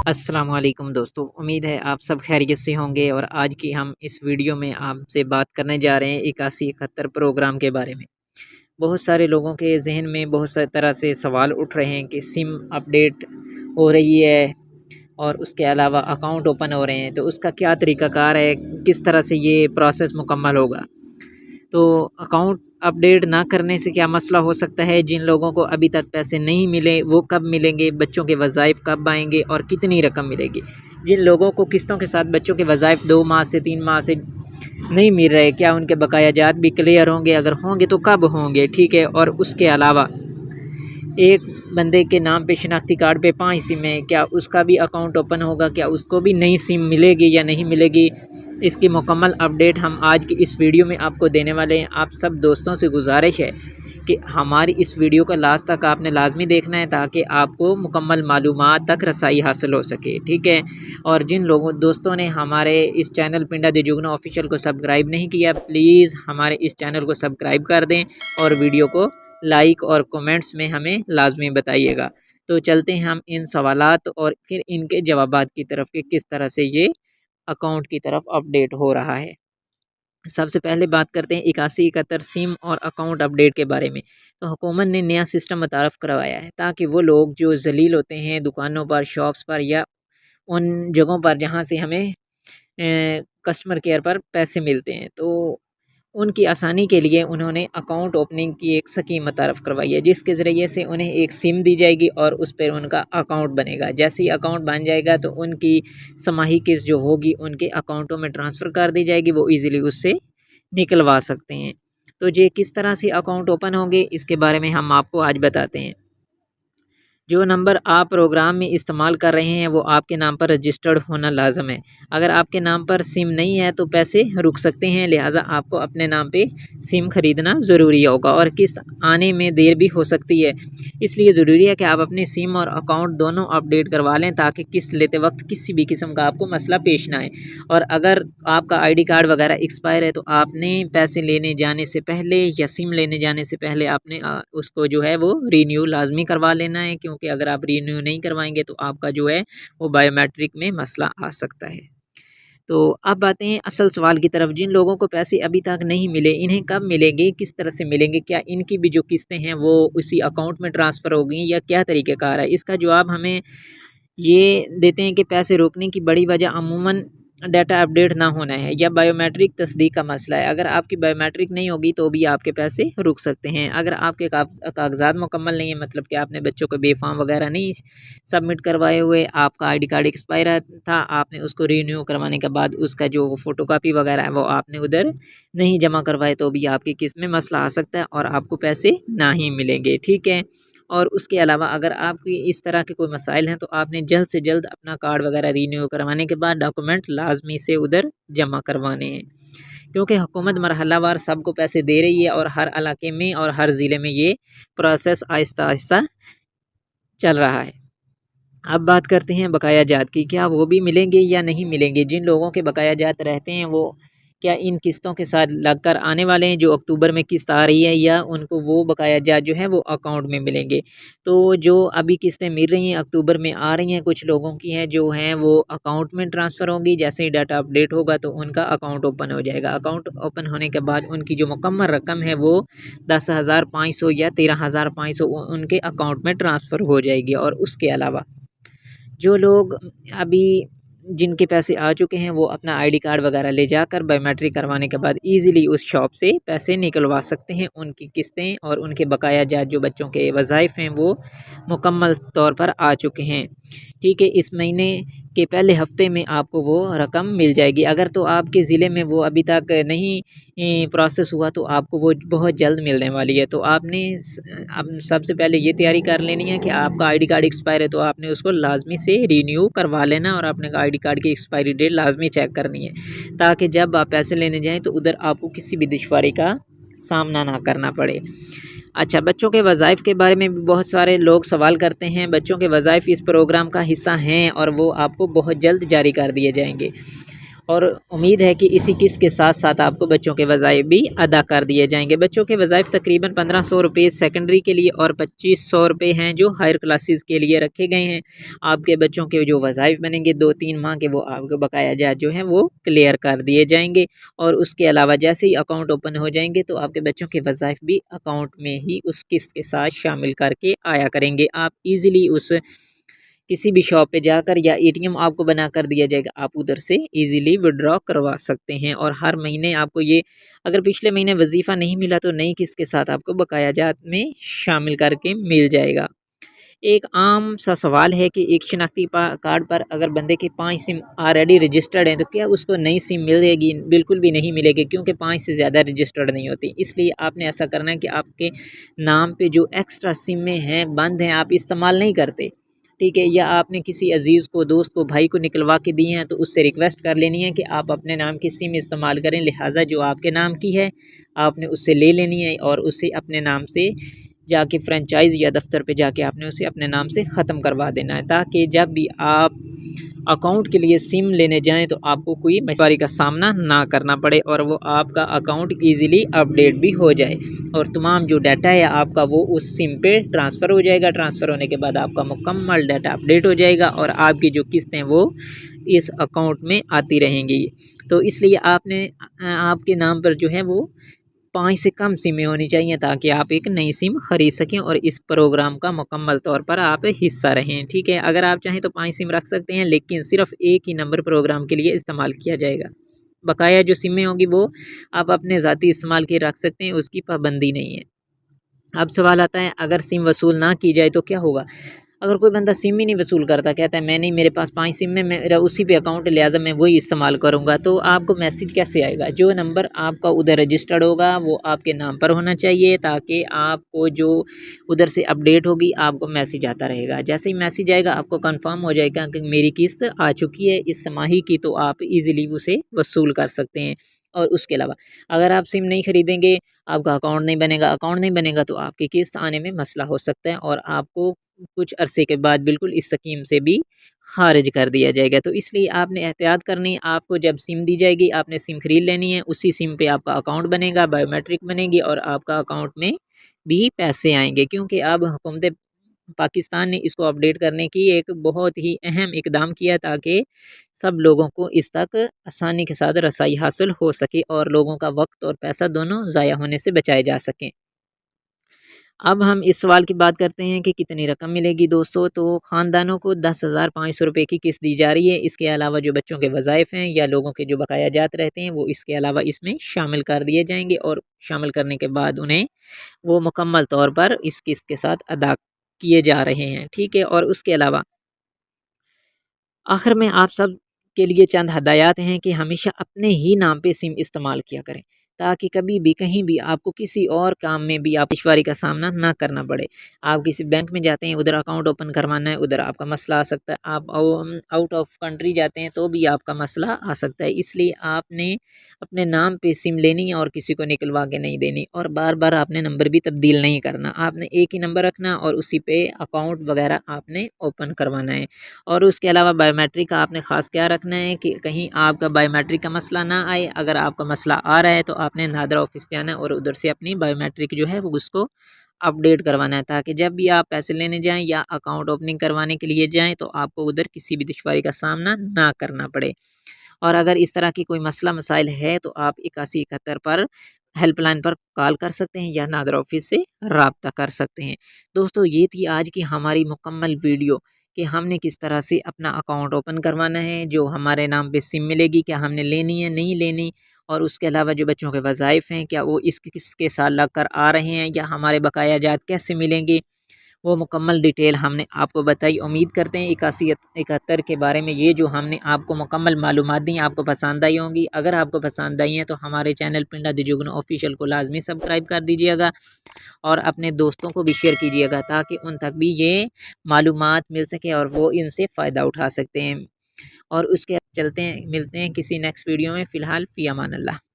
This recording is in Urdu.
السلام علیکم دوستو، امید ہے آپ سب خیریت سے ہوں گے اور آج کی ہم اس ویڈیو میں آپ سے بات کرنے جا رہے ہیں 8171 پروگرام کے بارے میں۔ بہت سارے لوگوں کے ذہن میں بہت ساری طرح سے سوال اٹھ رہے ہیں کہ سم اپڈیٹ ہو رہی ہے اور اس کے علاوہ اکاؤنٹ اوپن ہو رہے ہیں، تو اس کا کیا طریقہ کار ہے، کس طرح سے یہ پروسیس مکمل ہوگا۔ تو اکاؤنٹ اپڈیٹ نہ کرنے سے کیا مسئلہ ہو سکتا ہے، جن لوگوں کو ابھی تک پیسے نہیں ملے وہ کب ملیں گے، بچوں کے وظائف کب آئیں گے اور کتنی رقم ملے گی، جن لوگوں کو قسطوں کے ساتھ بچوں کے وظائف 2 ماہ سے 3 ماہ سے نہیں مل رہے، کیا ان کے بقایا جات بھی کلیئر ہوں گے، اگر ہوں گے تو کب ہوں گے، ٹھیک ہے۔ اور اس کے علاوہ ایک بندے کے نام پہ شناختی کارڈ پہ 5 سم ہے، کیا اس کا بھی اکاؤنٹ اوپن ہوگا، کیا اس کو بھی نئی سم ملے گی یا نہیں ملے گی، اس کی مکمل اپڈیٹ ہم آج کی اس ویڈیو میں آپ کو دینے والے ہیں۔ آپ سب دوستوں سے گزارش ہے کہ ہماری اس ویڈیو کا لاسٹ تک آپ نے لازمی دیکھنا ہے تاکہ آپ کو مکمل معلومات تک رسائی حاصل ہو سکے، ٹھیک ہے۔ اور جن دوستوں نے ہمارے اس چینل پنڈا دی جگنو آفیشیل کو سبسکرائب نہیں کیا، پلیز ہمارے اس چینل کو سبسکرائب کر دیں اور ویڈیو کو لائک اور کومنٹس میں ہمیں لازمی بتائیے گا۔ تو چلتے ہیں ہم ان سوالات اور پھر ان کے جوابات کی طرف کہ کس طرح سے یہ اکاؤنٹ کی طرف اپڈیٹ ہو رہا ہے۔ سب سے پہلے بات کرتے ہیں 8171 سم اور اکاؤنٹ اپڈیٹ کے بارے میں۔ تو حکومت نے نیا سسٹم متعارف کروایا ہے تاکہ وہ لوگ جو ذلیل ہوتے ہیں دکانوں پر، شاپس پر یا ان جگہوں پر جہاں سے ہمیں کسٹمر کیئر پر پیسے ملتے ہیں، تو ان کی آسانی کے لیے انہوں نے اکاؤنٹ اوپننگ کی ایک اسکیم متعارف کروائی ہے، جس کے ذریعے سے انہیں ایک سم دی جائے گی اور اس پر ان کا اکاؤنٹ بنے گا۔ جیسے ہی اکاؤنٹ بن جائے گا تو ان کی سماہی قسط جو ہوگی ان کے اکاؤنٹوں میں ٹرانسفر کر دی جائے گی، وہ ایزیلی اس سے نکلوا سکتے ہیں۔ تو یہ کس طرح سے اکاؤنٹ اوپن ہوں گے اس کے بارے میں ہم آپ کو آج بتاتے ہیں۔ جو نمبر آپ پروگرام میں استعمال کر رہے ہیں وہ آپ کے نام پر رجسٹرڈ ہونا لازم ہے۔ اگر آپ کے نام پر سم نہیں ہے تو پیسے رک سکتے ہیں، لہٰذا آپ کو اپنے نام پہ سم خریدنا ضروری ہوگا اور قسط آنے میں دیر بھی ہو سکتی ہے۔ اس لیے ضروری ہے کہ آپ اپنے سم اور اکاؤنٹ دونوں اپڈیٹ کروا لیں تاکہ قسط لیتے وقت کسی بھی قسم کا آپ کو مسئلہ پیش نہ آئے۔ اور اگر آپ کا آئی ڈی کارڈ وغیرہ ایکسپائر ہے تو آپ نے پیسے لینے جانے سے پہلے یا سم لینے جانے سے پہلے آپ نے اس کو جو ہے وہ رینیو لازمی کروا لینا ہے، کیونکہ اگر آپ رینیو نہیں کروائیں گے تو آپ کا جو ہے وہ بائیو میٹرک میں مسئلہ آ سکتا ہے۔ تو اب آتے ہیں اصل سوال کی طرف، جن لوگوں کو پیسے ابھی تک نہیں ملے انہیں کب ملیں گے، کس طرح سے ملیں گے، کیا ان کی بھی جو قسطیں ہیں وہ اسی اکاؤنٹ میں ٹرانسفر ہوگی یا کیا طریقہ کار ہے۔ اس کا جواب ہمیں یہ دیتے ہیں کہ پیسے روکنے کی بڑی وجہ عموماً ڈیٹا اپڈیٹ نہ ہونا ہے یا بائیو میٹرک تصدیق کا مسئلہ ہے۔ اگر آپ کی بائیو میٹرک نہیں ہوگی تو بھی آپ کے پیسے رک سکتے ہیں۔ اگر آپ کے کاغذات مکمل نہیں ہیں، مطلب کہ آپ نے بچوں کو بے فارم وغیرہ نہیں سبمٹ کروائے ہوئے، آپ کا آئی ڈی کارڈ ایکسپائر تھا، آپ نے اس کو رینیو کروانے کے بعد اس کا جو فوٹو کاپی وغیرہ ہے وہ آپ نے ادھر نہیں جمع کروائے، تو بھی آپ کی قسط میں مسئلہ آ سکتا ہے اور آپ کو پیسے نہ ہی ملیں گے، ٹھیک ہے۔ اور اس کے علاوہ اگر آپ کی اس طرح کے کوئی مسائل ہیں تو آپ نے جلد سے جلد اپنا کارڈ وغیرہ رینیو کروانے کے بعد ڈاکومنٹ لازمی سے ادھر جمع کروانے ہیں، کیونکہ حکومت مرحلہ وار سب کو پیسے دے رہی ہے اور ہر علاقے میں اور ہر ضلع میں یہ پروسیس آہستہ آہستہ چل رہا ہے۔ اب بات کرتے ہیں بقایا جات کی، کیا وہ بھی ملیں گے یا نہیں ملیں گے۔ جن لوگوں کے بقایا جات رہتے ہیں وہ کیا ان قسطوں کے ساتھ لگ کر آنے والے ہیں، جو اکتوبر میں قسط آ رہی ہے، یا ان کو وہ بقایا جات جو ہے وہ اکاؤنٹ میں ملیں گے۔ تو جو ابھی قسطیں مل رہی ہیں اکتوبر میں آ رہی ہیں، کچھ لوگوں کی ہیں جو ہیں وہ اکاؤنٹ میں ٹرانسفر ہوں گی، جیسے ہی ڈاٹا اپڈیٹ ہوگا تو ان کا اکاؤنٹ اوپن ہو جائے گا۔ اکاؤنٹ اوپن ہونے کے بعد ان کی جو مکمل رقم ہے وہ 10,500 یا 13,500 ان کے اکاؤنٹ میں ٹرانسفر ہو جائے گی۔ اور اس کے علاوہ جو لوگ ابھی جن کے پیسے آ چکے ہیں وہ اپنا آئی ڈی کارڈ وغیرہ لے جا کر بائیو میٹرک کروانے کے بعد ایزیلی اس شاپ سے پیسے نکلوا سکتے ہیں۔ ان کی قسطیں اور ان کے بقایا جات جو بچوں کے وظائف ہیں وہ مکمل طور پر آ چکے ہیں، ٹھیک ہے۔ اس مہینے کے پہلے ہفتے میں آپ کو وہ رقم مل جائے گی۔ اگر تو آپ کے ضلع میں وہ ابھی تک نہیں پروسیس ہوا تو آپ کو وہ بہت جلد ملنے والی ہے۔ تو آپ نے اب سب سے پہلے یہ تیاری کر لینی ہے کہ آپ کا آئی ڈی کارڈ ایکسپائر ہے تو آپ نے اس کو لازمی سے رینیو کروا لینا اور اپنے آئی ڈی کارڈ کی ایکسپائری ڈیٹ لازمی چیک کرنی ہے تاکہ جب آپ پیسے لینے جائیں تو ادھر آپ کو کسی بھی دشواری کا سامنا نہ کرنا پڑے۔ اچھا، بچوں کے وظائف کے بارے میں بھی بہت سارے لوگ سوال کرتے ہیں۔ بچوں کے وظائف اس پروگرام کا حصہ ہیں اور وہ آپ کو بہت جلد جاری کر دیے جائیں گے۔ اور امید ہے کہ اسی قسط کے ساتھ ساتھ آپ کو بچوں کے وظائف بھی ادا کر دیے جائیں گے۔ بچوں کے وظائف تقریباً 1500 روپے سیکنڈری کے لیے اور 2500 روپے ہیں جو ہائر کلاسز کے لیے رکھے گئے ہیں۔ آپ کے بچوں کے جو وظائف بنیں گے 2-3 ماہ کے، وہ آپ کو بقایا جات جو ہیں وہ کلیئر کر دیے جائیں گے۔ اور اس کے علاوہ جیسے ہی اکاؤنٹ اوپن ہو جائیں گے تو آپ کے بچوں کے وظائف بھی اکاؤنٹ میں ہی اس قسط کے ساتھ شامل کر کے آیا کریں گے۔ آپ ایزیلی اس کسی بھی شاپ پہ جا کر یا ATM آپ کو بنا کر دیا جائے گا، آپ ادھر سے ایزیلی وڈرا کروا سکتے ہیں۔ اور ہر مہینے آپ کو یہ، اگر پچھلے مہینے وظیفہ نہیں ملا تو نئی قسط کے ساتھ آپ کو بقایا جات میں شامل کر کے مل جائے گا۔ ایک عام سا سوال ہے کہ ایک شناختی کارڈ پر اگر بندے کے 5 سم آلریڈی رجسٹرڈ ہیں تو کیا اس کو نئی سم ملے گی؟ بالکل بھی نہیں ملے گی، کیونکہ 5 سے زیادہ رجسٹرڈ نہیں ہوتی۔ اس لیے آپ نے ایسا کرنا ہے کہ آپ کے نام پہ جو ایکسٹرا سمیں ہیں بند ہیں، آپ استعمال نہیں کرتے، ٹھیک ہے، یا آپ نے کسی عزیز کو، دوست کو، بھائی کو نکلوا کے دی ہیں تو اس سے ریکویسٹ کر لینی ہے کہ آپ اپنے نام کی سم استعمال کریں، لہٰذا جو آپ کے نام کی ہے آپ نے اس سے لے لینی ہے اور اسے اپنے نام سے جا کے فرنچائز یا دفتر پہ جا کے آپ نے اسے اپنے نام سے ختم کروا دینا ہے، تاکہ جب بھی آپ اکاؤنٹ کے لیے سم لینے جائیں تو آپ کو کوئی مشکل کا سامنا نہ کرنا پڑے اور وہ آپ کا اکاؤنٹ ایزیلی اپڈیٹ بھی ہو جائے اور تمام جو ڈیٹا ہے آپ کا وہ اس سم پہ ٹرانسفر ہو جائے گا۔ ٹرانسفر ہونے کے بعد آپ کا مکمل ڈیٹا اپڈیٹ ہو جائے گا اور آپ کی جو قسطیں وہ اس اکاؤنٹ میں آتی رہیں گی۔ تو اس لیے آپ نے آپ کے نام پر جو ہے وہ 5 سے کم سمیں ہونی چاہیے تاکہ آپ ایک نئی سم خرید سکیں اور اس پروگرام کا مکمل طور پر آپ حصہ رہیں، ٹھیک ہے۔ اگر آپ چاہیں تو 5 سم رکھ سکتے ہیں، لیکن صرف ایک ہی نمبر پروگرام کے لیے استعمال کیا جائے گا۔ بقایا جو سمیں ہوں گی وہ آپ اپنے ذاتی استعمال کے رکھ سکتے ہیں، اس کی پابندی نہیں ہے۔ اب سوال آتا ہے اگر سم وصول نہ کی جائے تو کیا ہوگا؟ اگر کوئی بندہ سم ہی نہیں وصول کرتا، کہتا ہے میں نہیں، میرے پاس 5 سم ہے، میرا اسی پہ اکاؤنٹ ہے لہٰذا میں وہی استعمال کروں گا، تو آپ کو میسیج کیسے آئے گا؟ جو نمبر آپ کا ادھر رجسٹرڈ ہوگا وہ آپ کے نام پر ہونا چاہیے تاکہ آپ کو جو ادھر سے اپڈیٹ ہوگی آپ کو میسیج آتا رہے گا۔ جیسے ہی میسیج آئے گا آپ کو کنفرم ہو جائے گا کہ میری قسط آ چکی ہے اس ماہی کی، تو آپ ایزیلی اسے وصول کر سکتے ہیں۔ اور اس کے علاوہ اگر آپ سم نہیں خریدیں گے، آپ کا اکاؤنٹ نہیں بنے گا، اکاؤنٹ نہیں بنے گا تو آپ کی قسط آنے میں مسئلہ ہو سکتا ہے اور آپ کو کچھ عرصے کے بعد بالکل اس سکیم سے بھی خارج کر دیا جائے گا۔ تو اس لیے آپ نے احتیاط کرنی ہے۔ آپ کو جب سم دی جائے گی آپ نے سم خرید لینی ہے، اسی سم پہ آپ کا اکاؤنٹ بنے گا، بائیو میٹرک بنے گی اور آپ کا اکاؤنٹ میں بھی پیسے آئیں گے، کیونکہ اب حکومت پاکستان نے اس کو اپڈیٹ کرنے کی ایک بہت ہی اہم اقدام کیا تاکہ سب لوگوں کو اس تک آسانی کے ساتھ رسائی حاصل ہو سکے اور لوگوں کا وقت اور پیسہ دونوں ضائع ہونے سے بچائے جا سکیں۔ اب ہم اس سوال کی بات کرتے ہیں کہ کتنی رقم ملے گی دوستو۔ تو خاندانوں کو 10,500 روپے کی قسط دی جا رہی ہے۔ اس کے علاوہ جو بچوں کے وظائف ہیں یا لوگوں کے جو بقایا جات رہتے ہیں وہ اس کے علاوہ اس میں شامل کر دیے جائیں گے اور شامل کرنے کے بعد انہیں وہ مکمل طور پر اس قسط کے ساتھ ادا کیے جا رہے ہیں، ٹھیک ہے۔ اور اس کے علاوہ آخر میں آپ سب کے لیے چند ہدایات ہیں کہ ہمیشہ اپنے ہی نام پہ سم استعمال کیا کریں تاکہ کبھی بھی کہیں بھی آپ کو کسی اور کام میں بھی آپ دشواری کا سامنا نہ کرنا پڑے۔ آپ کسی بینک میں جاتے ہیں، ادھر اکاؤنٹ اوپن کروانا ہے، ادھر آپ کا مسئلہ آ سکتا ہے۔ آپ آؤٹ آف کنٹری جاتے ہیں تو بھی آپ کا مسئلہ آ سکتا ہے۔ اس لیے آپ نے اپنے نام پہ سم لینی ہے اور کسی کو نکلوا کے نہیں دینی اور بار بار آپ نے نمبر بھی تبدیل نہیں کرنا۔ آپ نے ایک ہی نمبر رکھنا اور اسی پہ اکاؤنٹ وغیرہ آپ نے اوپن کروانا ہے۔ اور اس کے علاوہ بائیو میٹرک کا آپ نے خاص کیا رکھنا ہے کہ کہیں آپ کا بائیو میٹرک کا مسئلہ نہ آئے۔ اگر آپ کا مسئلہ آ رہا ہے تو آپ نے نادرا آفس جانا ہے اور ادھر سے اپنی بائیو میٹرک جو ہے وہ اس کو اپڈیٹ کروانا ہے تاکہ جب بھی آپ پیسے لینے جائیں یا اکاؤنٹ اوپننگ کروانے کے لیے جائیں تو آپ کو ادھر کسی بھی دشواری کا سامنا نہ کرنا پڑے۔ اور اگر اس طرح کی کوئی مسئلہ مسائل ہے تو آپ 8171 پر ہیلپ لائن پر کال کر سکتے ہیں یا نادر آفس سے رابطہ کر سکتے ہیں۔ دوستو یہ تھی آج کی ہماری مکمل ویڈیو کہ ہم نے کس طرح سے اپنا اکاؤنٹ اوپن کروانا ہے، جو ہمارے نام پہ سم ملے گی کیا ہم نے لینی ہے نہیں لینی، اور اس کے علاوہ جو بچوں کے وظائف ہیں کیا وہ اس کے ساتھ لگ کر آ رہے ہیں یا ہمارے بقایا جات کیسے ملیں گے، وہ مکمل ڈیٹیل ہم نے آپ کو بتائی۔ امید کرتے ہیں 8171 کے بارے میں یہ جو ہم نے آپ کو مکمل معلومات دیں آپ کو پسند آئی ہوں گی۔ اگر آپ کو پسند آئی ہیں تو ہمارے چینل پنڈا دی جگنو آفیشیل کو لازمی سبسکرائب کر دیجیے گا اور اپنے دوستوں کو بھی شیئر کیجیے گا تاکہ ان تک بھی یہ معلومات مل سکے اور وہ ان سے فائدہ اٹھا سکتے ہیں۔ اور اس کے چلتے ہیں، ملتے ہیں کسی نیکسٹ ویڈیو میں۔ فی الحال فی امان اللہ۔